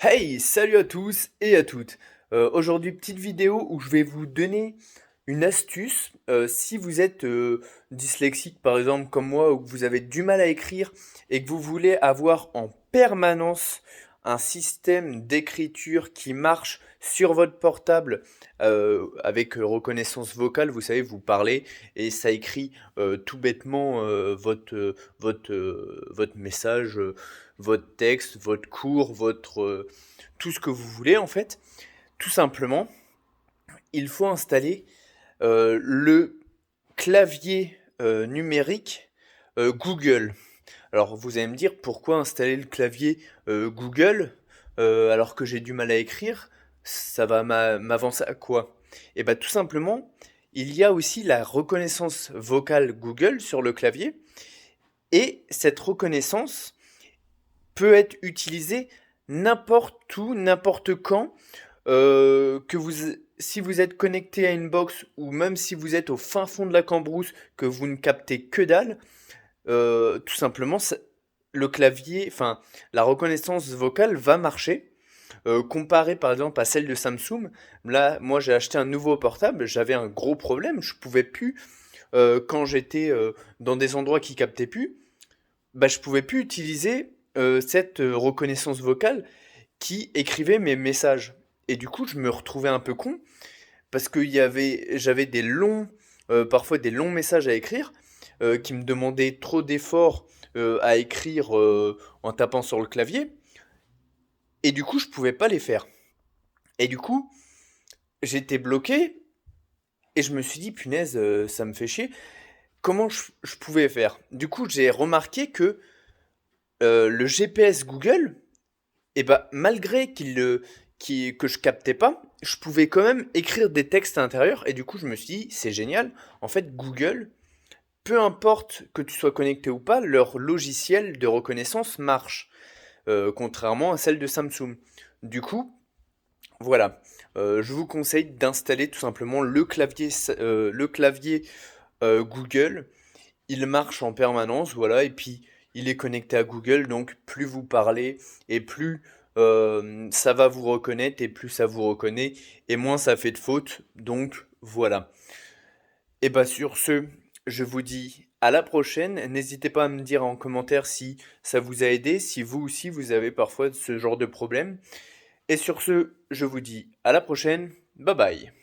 Hey, salut à tous et à toutes. Aujourd'hui, petite vidéo où je vais vous donner une astuce. Si vous êtes dyslexique, par exemple, comme moi, ou que vous avez du mal à écrire et que vous voulez avoir en permanence un système d'écriture qui marche sur votre portable avec reconnaissance vocale, vous savez, vous parlez et ça écrit tout bêtement votre message, votre texte, votre cours, tout ce que vous voulez en fait. Tout simplement, il faut installer le clavier numérique Google. Alors vous allez me dire pourquoi installer le clavier Google alors que j'ai du mal à écrire, ça va m'avancer à quoi? Et bien tout simplement, il y a aussi la reconnaissance vocale Google sur le clavier et cette reconnaissance peut être utilisée n'importe où, n'importe quand, que vous, si vous êtes connecté à une box ou même si vous êtes au fin fond de la cambrousse, que vous ne captez que dalle, tout simplement, le clavier, enfin, la reconnaissance vocale va marcher. Comparé par exemple à celle de Samsung, là, moi j'ai acheté un nouveau portable, j'avais un gros problème, je pouvais plus, quand j'étais dans des endroits qui captaient plus, bah, je pouvais plus utiliser cette reconnaissance vocale qui écrivait mes messages. Et du coup, je me retrouvais un peu con parce que j'avais parfois des longs messages à écrire qui me demandaient trop d'efforts à écrire en tapant sur le clavier. Et du coup, je pouvais pas les faire. Et du coup, j'étais bloqué et je me suis dit, punaise, ça me fait chier. Comment je pouvais faire? Du coup, j'ai remarqué que le GPS Google, et bah, malgré que je captais pas, je pouvais quand même écrire des textes à l'intérieur. Et du coup, je me suis dit, c'est génial. En fait, Google, peu importe que tu sois connecté ou pas, leur logiciel de reconnaissance marche, contrairement à celle de Samsung. Du coup, voilà. Je vous conseille d'installer tout simplement le clavier Google. Il marche en permanence, voilà, et puis il est connecté à Google, donc plus vous parlez et plus ça va vous reconnaître et plus ça vous reconnaît et moins ça fait de fautes, donc voilà. Et bah sur ce, je vous dis à la prochaine. N'hésitez pas à me dire en commentaire si ça vous a aidé, si vous aussi vous avez parfois ce genre de problème. Et sur ce, je vous dis à la prochaine. Bye bye.